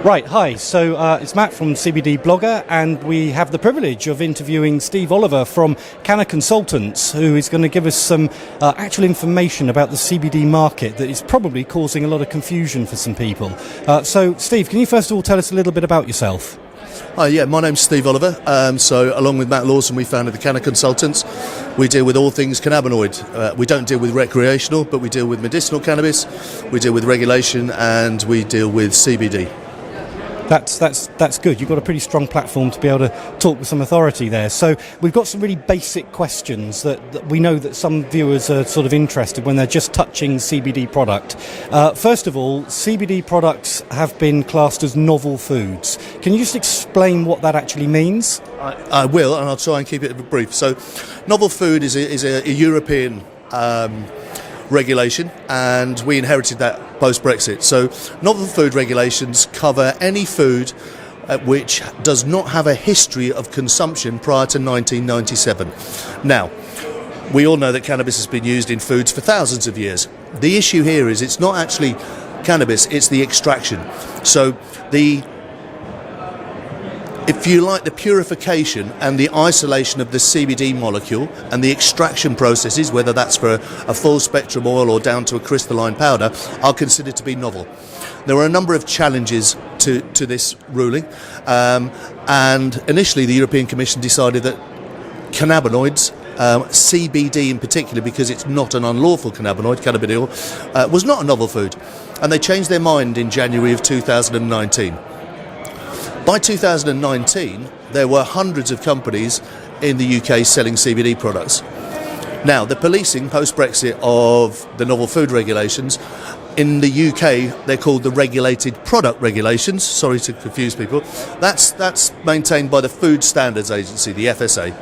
Right, hi. So it's Matt from CBD Blogger, and we have the privilege of interviewing Steve Oliver from Canna Consultants, who is going to give us some actual information about the CBD market that is probably causing a lot of confusion for some people. So, Steve, can you first of all tell us a little bit about yourself? Yeah, my name's Steve Oliver. So along with Matt Lawson, we founded the Canna Consultants. We deal with all things cannabinoid. We don't deal with recreational, but we deal with medicinal cannabis, we deal with regulation, and we deal with CBD. That's good. You've got a pretty strong platform to be able to talk with some authority there. So we've got some really basic questions that we know that some viewers are sort of interested when they're just touching CBD product. First of all, CBD products have been classed as novel foods. Can you just explain what that actually means? I will, and I'll try and keep it brief. So novel food is a European regulation, and we inherited that post-Brexit. So novel food regulations cover any food which does not have a history of consumption prior to 1997. Now, we all know that cannabis has been used in foods for thousands of years. The issue here is it's not actually cannabis, it's the extraction. So if you like, the purification and the isolation of the CBD molecule and the extraction processes, whether that's for a full spectrum oil or down to a crystalline powder, are considered to be novel. There are a number of challenges to this ruling, and initially the European Commission decided that cannabinoids, CBD in particular, because it's not an unlawful cannabinoid, cannabidiol, was not a novel food, and they changed their mind in January of 2019. By 2019, there were hundreds of companies in the UK selling CBD products. Now, the policing post-Brexit of the novel food regulations, in the UK, they're called the Regulated Product Regulations. Sorry to confuse people. That's maintained by the Food Standards Agency, the FSA.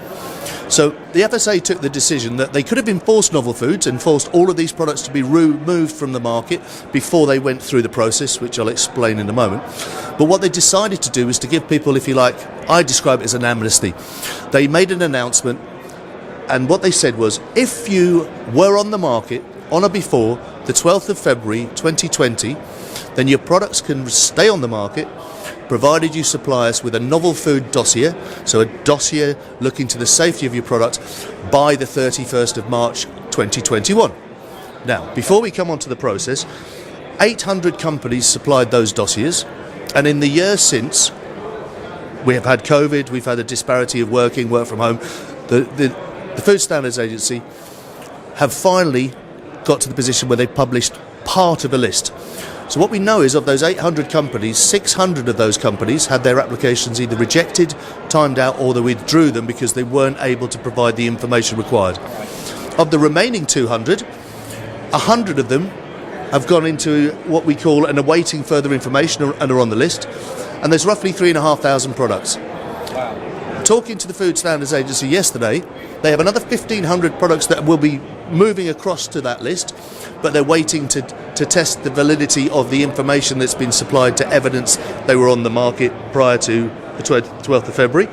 So the FSA took the decision that they could have enforced novel foods and forced all of these products to be removed from the market before they went through the process, which I'll explain in a moment. But what they decided to do was to give people, if you like, I describe it as an amnesty. They made an announcement, and what they said was, if you were on the market on or before the 12th of February 2020, then your products can stay on the market provided you supply us with a novel food dossier, so a dossier looking to the safety of your product, by the 31st of March 2021. Now, before we come on to the process, 800 companies supplied those dossiers, and in the year since, we have had COVID, we've had a disparity of work from home. The Food Standards Agency have finally got to the position where they published part of a list. So what we know is, of those 800 companies, 600 of those companies had their applications either rejected, timed out, or they withdrew them because they weren't able to provide the information required. Of the remaining 200, 100 of them have gone into what we call an awaiting further information and are on the list, and there's roughly 3,500 products. Wow. Talking to the Food Standards Agency yesterday, they have another 1,500 products that will be moving across to that list, but they're waiting to test the validity of the information that's been supplied to evidence they were on the market prior to the 12th of February.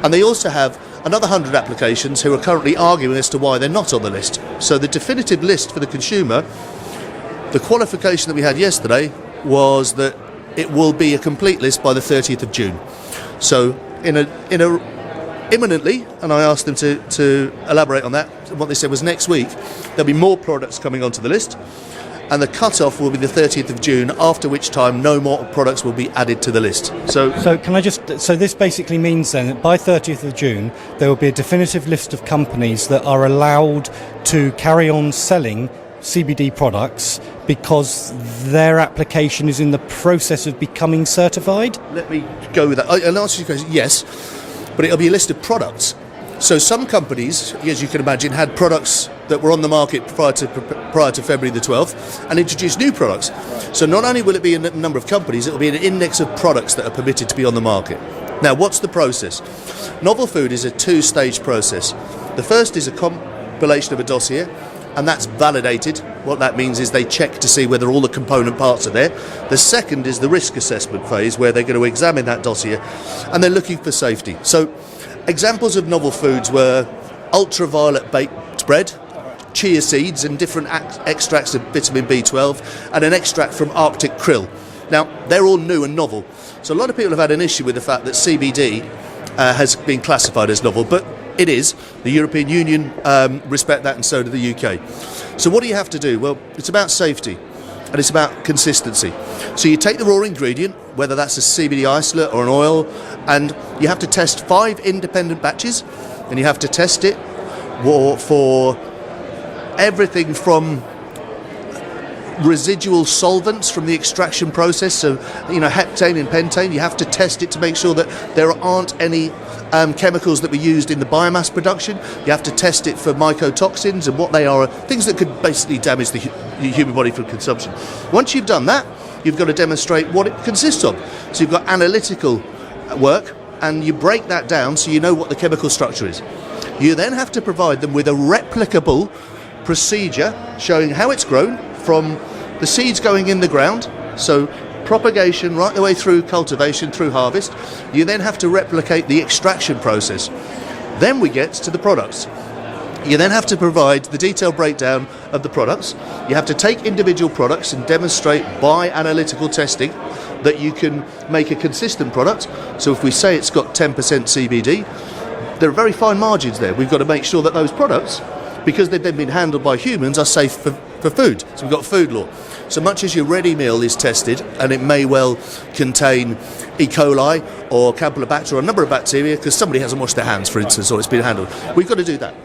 And they also have another 100 applications who are currently arguing as to why they're not on the list. So the definitive list for the consumer, the qualification that we had yesterday was that it will be a complete list by the 30th of June. So imminently, and I asked them to elaborate on that, what they said was next week there'll be more products coming onto the list, and the cut-off will be the 30th of June, after which time no more products will be added to the list. So this basically means then that by 30th of June there will be a definitive list of companies that are allowed to carry on selling CBD products because their application is in the process of becoming certified? Let me go with that. I'll answer your question, yes, but it'll be a list of products. So some companies, as you can imagine, had products that were on the market prior to February the 12th and introduced new products. So not only will it be a number of companies, it will be an index of products that are permitted to be on the market. Now, what's the process? Novel food is a two-stage process. The first is a compilation of a dossier, and that's validated. What that means is they check to see whether all the component parts are there. The second is the risk assessment phase, where they're going to examine that dossier and they're looking for safety. So examples of novel foods were ultraviolet baked bread, chia seeds and different extracts of vitamin B12, and an extract from Arctic krill. Now, they're all new and novel. So a lot of people have had an issue with the fact that CBD has been classified as novel, but it is. The European Union respect that, and so do the UK. So what do you have to do? Well, it's about safety, and it's about consistency. So you take the raw ingredient, whether that's a CBD isolate or an oil, and you have to test 5 independent batches, and you have to test it for everything from residual solvents from the extraction process, so heptane and pentane. You have to test it to make sure that there aren't any chemicals that were used in the biomass production. You have to test it for mycotoxins and what they are, things that could basically damage the human body from consumption. Once you've done that, you've got to demonstrate what it consists of. So you've got analytical work, and you break that down so you know what the chemical structure is. You then have to provide them with a replicable procedure showing how it's grown, from the seeds going in the ground, so propagation right the way through cultivation, through harvest. You then have to replicate the extraction process. Then we get to the products. You then have to provide the detailed breakdown of the products. You have to take individual products and demonstrate by analytical testing that you can make a consistent product. So if we say it's got 10% CBD, there are very fine margins there. We've got to make sure that those products, because they've then been handled by humans, are safe for food. So we've got food law. So much as your ready meal is tested, and it may well contain E. coli or Campylobacter or a number of bacteria because somebody hasn't washed their hands, for instance, or it's been handled. We've got to do that.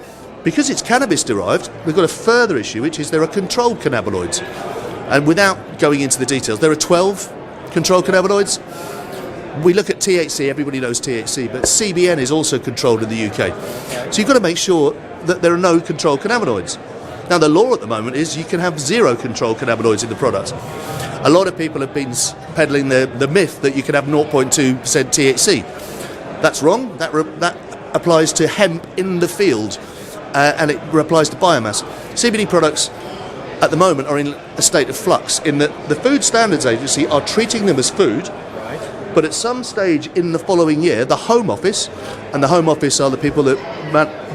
Because it's cannabis derived, we've got a further issue, which is there are controlled cannabinoids. And without going into the details, there are 12 controlled cannabinoids. We look at THC, everybody knows THC, but CBN is also controlled in the UK. So you've got to make sure that there are no controlled cannabinoids. Now, the law at the moment is you can have 0 controlled cannabinoids in the product. A lot of people have been peddling the myth that you can have 0.2% THC. That's wrong. That applies to hemp in the field, and it applies to biomass. CBD products at the moment are in a state of flux in that the Food Standards Agency are treating them as food, but at some stage in the following year, the Home Office, and the Home Office are the people that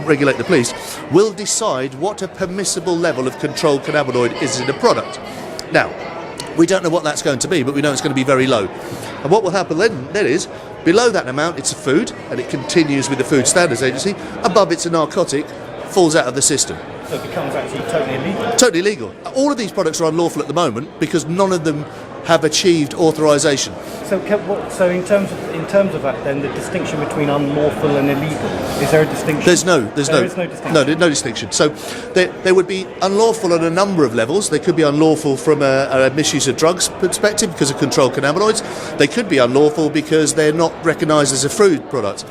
regulate the police, will decide what a permissible level of controlled cannabinoid is in a product. Now, we don't know what that's going to be, but we know it's going to be very low. And what will happen then is, below that amount, it's a food, and it continues with the Food Standards Agency. Above, it's a narcotic, falls out of the system. So it becomes actually totally illegal? Totally illegal. All of these products are unlawful at the moment because none of them have achieved authorisation. So in terms of that, then, the distinction between unlawful and illegal, is there a distinction? There is no distinction. No distinction. So there would be unlawful on a number of levels. They could be unlawful from a misuse of drugs perspective because of controlled cannabinoids. They could be unlawful because they're not recognised as a food product.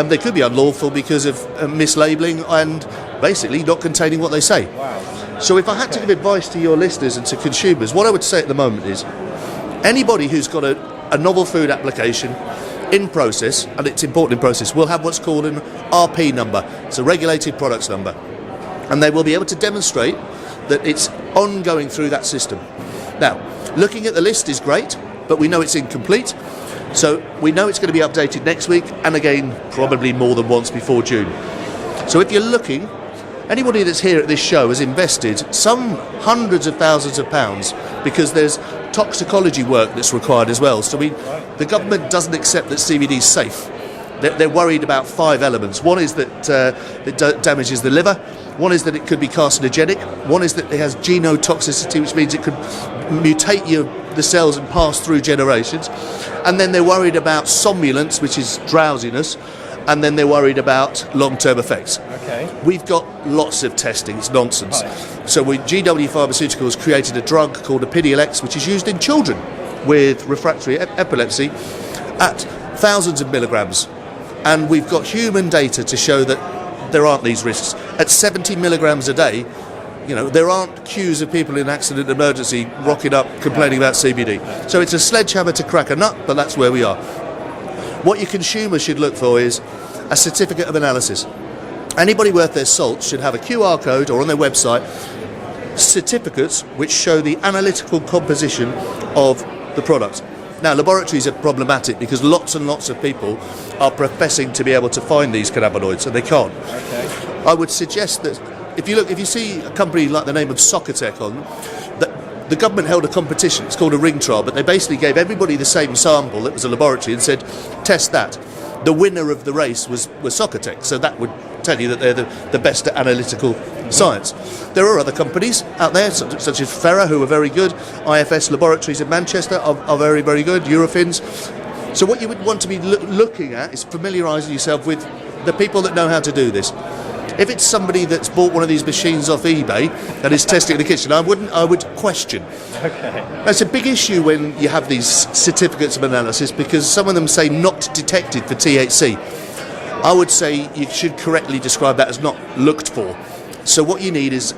They could be unlawful because of mislabelling and basically not containing what they say. Wow. So if I had to give advice to your listeners and to consumers, what I would say at the moment is anybody who's got a novel food application in process, and it's important in process, will have what's called an RP number. It's a regulated products number. And they will be able to demonstrate that it's ongoing through that system. Now, looking at the list is great, but we know it's incomplete. So we know it's going to be updated next week, and again, probably more than once before June. So if you're looking, anybody that's here at this show has invested some hundreds of thousands of pounds because there's toxicology work that's required as well. So the government doesn't accept that CBD is safe. They're worried about 5 elements. One is that it damages the liver. One is that it could be carcinogenic. One is that it has genotoxicity, which means it could mutate the cells and pass through generations. And then they're worried about somnolence, which is drowsiness. And then they're worried about long-term effects. Okay. We've got lots of testing. It's nonsense. Right. So GW Pharmaceuticals created a drug called Epidiolex, which is used in children with refractory epilepsy at thousands of milligrams. And we've got human data to show that there aren't these risks. At 70 milligrams a day, there aren't queues of people in accident emergency rocking up complaining about CBD. So it's a sledgehammer to crack a nut, but that's where we are. What your consumers should look for is a certificate of analysis. Anybody worth their salt should have a QR code or on their website certificates which show the analytical composition of the product. Now, laboratories are problematic because lots and lots of people are professing to be able to find these cannabinoids and they can't. Okay. I would suggest that if you see a company like the name of Socotec on, that the government held a competition. It's called a ring trial, but they basically gave everybody the same sample that was a laboratory and said, test that. The winner of the race was Socotec, so that would tell you that they're the best at analytical science. There are other companies out there, such as Ferra, who are very good. IFS Laboratories in Manchester are very, very good. Eurofins. So what you would want to be looking at is familiarising yourself with the people that know how to do this. If it's somebody that's bought one of these machines off eBay and is testing it in the kitchen, I would question. Okay. That's a big issue when you have these certificates of analysis, because some of them say not detected for THC. I would say you should correctly describe that as not looked for. So what you need is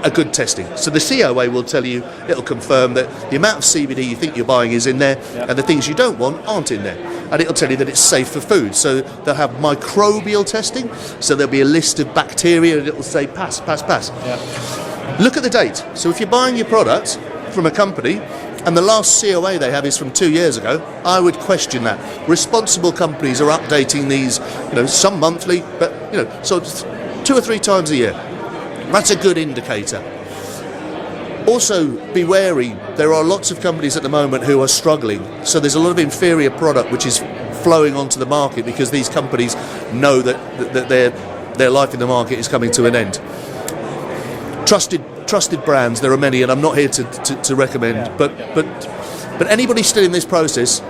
a good testing. So the COA will tell you, it'll confirm that the amount of CBD you think you're buying is in there, and the things you don't want aren't in there. And it'll tell you that it's safe for food. So they'll have microbial testing, so there'll be a list of bacteria and it'll say pass, pass, pass. Yeah. Look at the date. So if you're buying your product from a company and the last COA they have is from 2 years ago, I would question that. Responsible companies are updating these, some monthly, but so 2 or 3 times a year. That's a good indicator. Also, be wary, there are lots of companies at the moment who are struggling. So there's a lot of inferior product which is flowing onto the market because these companies know that their life in the market is coming to an end. Trusted brands, there are many, and I'm not here to recommend, but anybody still in this process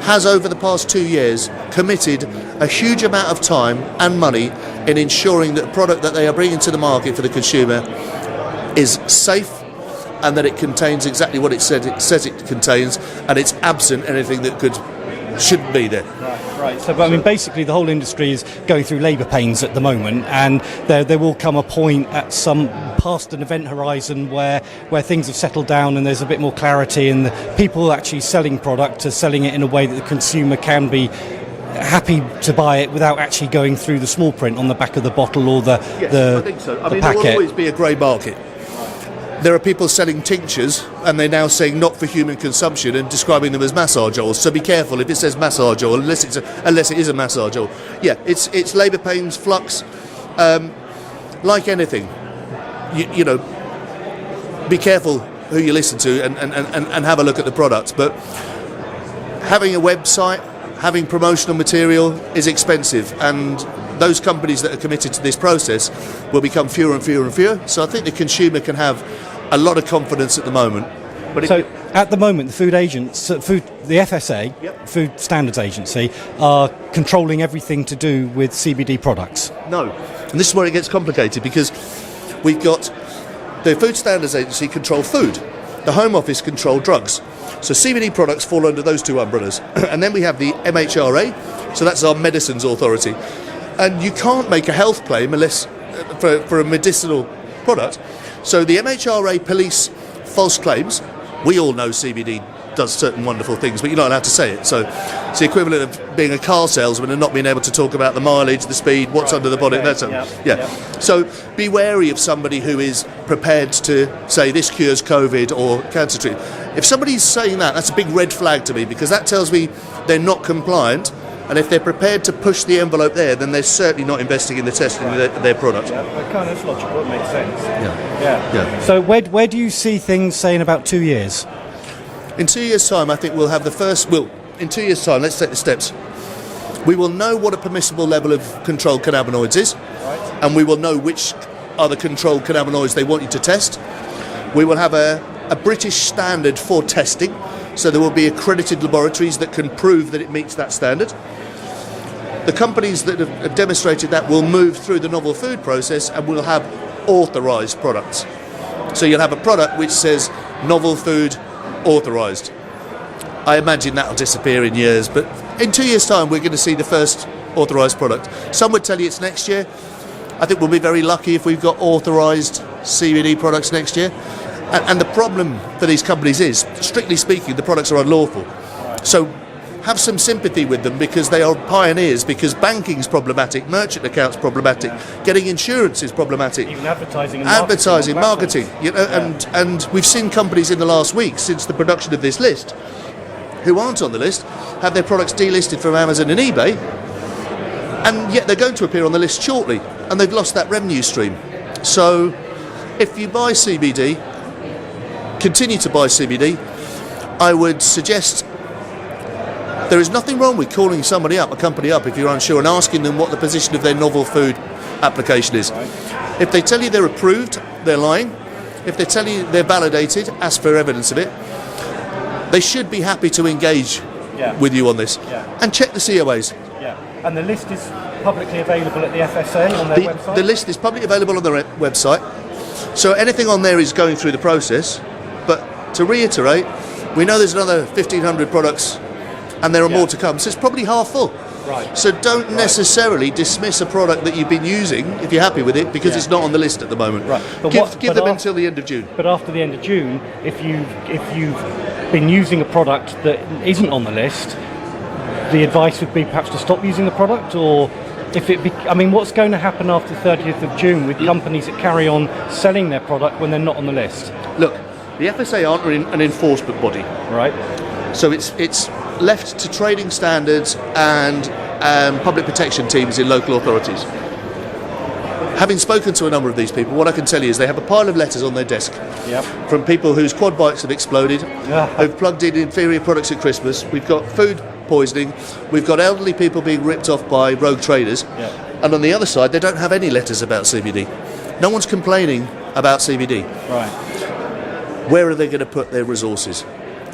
has over the past 2 years committed a huge amount of time and money in ensuring that the product that they are bringing to the market for the consumer is safe, and that it contains exactly what it says it contains, and it's absent anything that shouldn't be there. Right. So, but basically the whole industry is going through labour pains at the moment, and there will come a point at some past an event horizon where things have settled down and there's a bit more clarity, and the people actually selling product are selling it in a way that the consumer can be happy to buy it without actually going through the small print on the back of the bottle or the I think so. the there packet. will always be a grey market. There are people selling tinctures and they're now saying not for human consumption and describing them as massage oils. So be careful if it says massage oil, unless it is a massage oil. Yeah, it's labour pains, flux. Like anything, be careful who you listen to and have a look at the products. But having a website, having promotional material is expensive, and those companies that are committed to this process will become fewer and fewer and fewer. So I think the consumer can have a lot of confidence at the moment. But at the moment, the the FSA, Food Standards Agency, are controlling everything to do with CBD products. No, and this is where it gets complicated, because we've got the Food Standards Agency control food, the Home Office control drugs. So CBD products fall under those 2 umbrellas. And then we have the MHRA, so that's our medicines authority. And you can't make a health claim unless for a medicinal product. So the MHRA police false claims. We all know CBD does certain wonderful things, but you're not allowed to say it. So it's the equivalent of being a car salesman and not being able to talk about the mileage, the speed, what's under the bonnet. Okay. So be wary of somebody who is prepared to say this cures COVID or cancer treatment. If somebody's saying that, that's a big red flag to me, because that tells me they're not compliant. And if they're prepared to push the envelope there, then they're certainly not investing in the testing of their product. Yeah, that kind of logical. It makes sense. Yeah. So where do you see things, say, in about 2 years? In 2 years' time, I think we'll have the first... Well, in 2 years' time, let's take the steps. We will know what a permissible level of controlled cannabinoids is, and we will know which are the controlled cannabinoids they want you to test. We will have a British standard for testing, so there will be accredited laboratories that can prove that it meets that standard. The companies that have demonstrated that will move through the novel food process and will have authorised products. So you'll have a product which says novel food authorised. I imagine that will disappear in years, but in 2 years' time we're going to see the first authorised product. Some would tell you it's next year. I think we'll be very lucky if we've got authorised CBD products next year. And the problem for these companies is, strictly speaking, the products are unlawful. So have some sympathy with them, because they are pioneers, because banking's problematic, merchant accounts problematic, getting insurance is problematic. Even advertising and marketing. And we've seen companies in the last week, since the production of this list, who aren't on the list, have their products delisted from Amazon and eBay, and yet they're going to appear on the list shortly, and they've lost that revenue stream. So if you buy CBD, continue to buy CBD. I would suggest there is nothing wrong with calling somebody up, a company up, if you're unsure, and asking them what the position of their novel food application is. If they tell you they're approved, they're lying. If they tell you they're validated, ask for evidence of it. They should be happy to engage with you on this. And check the COAs. And the list is publicly available at the FSA on their website? The list is publicly available on their website. So anything on there is going through the process. But to reiterate, we know there's another 1,500 products and there are more to come. So it's probably half full. Right. So don't necessarily dismiss a product that you've been using if you're happy with it, because it's not on the list at the moment. Right. But give them until the end of June. But after the end of June, if you've been using a product that isn't on the list, the advice would be perhaps to stop using the product, or what's going to happen after the 30th of June with companies that carry on selling their product when they're not on the list? Look, the FSA aren't an enforcement body. Right. So it's left to trading standards and public protection teams in local authorities. Having spoken to a number of these people, what I can tell you is they have a pile of letters on their desk from people whose quad bikes have exploded, who've plugged in inferior products at Christmas. We've got food poisoning, we've got elderly people being ripped off by rogue traders, and on the other side they don't have any letters about CBD. No one's complaining about CBD. Right. Where are they going to put their resources?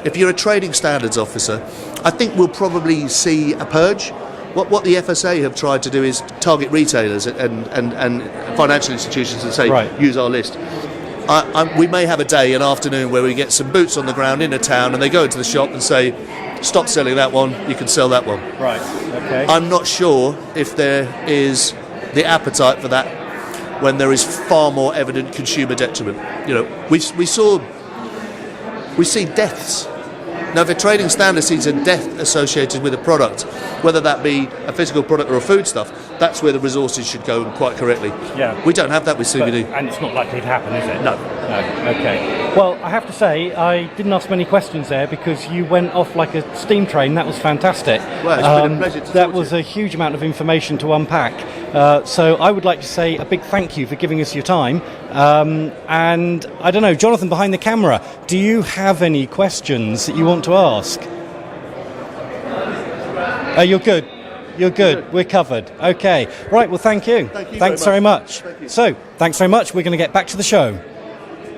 If you're a trading standards officer, I think we'll probably see a purge. What the FSA have tried to do is target retailers and financial institutions and say, use our list. We may have a day, an afternoon, where we get some boots on the ground in a town and they go into the shop and say, stop selling that one, you can sell that one. Right, okay. I'm not sure if there is the appetite for that when there is far more evident consumer detriment. You know, we see deaths. Now, if a trading standard sees a death associated with a product, whether that be a physical product or a foodstuff, that's where the resources should go, quite correctly. Yeah. We don't have that with CBD. And it's not likely to happen, is it? No. Okay. Well, I have to say, I didn't ask many questions there because you went off like a steam train. That was fantastic. Well, it's been a pleasure to talk That to was you. a huge amount of information to unpack. So I would like to say a big thank you for giving us your time. And I don't know, Jonathan behind the camera, do you have any questions that you want to ask? You're good. You're good. We're covered. Okay. Right. Well, thank you. Thank you Thanks very much. Thank you. So, thanks very much. We're going to get back to the show.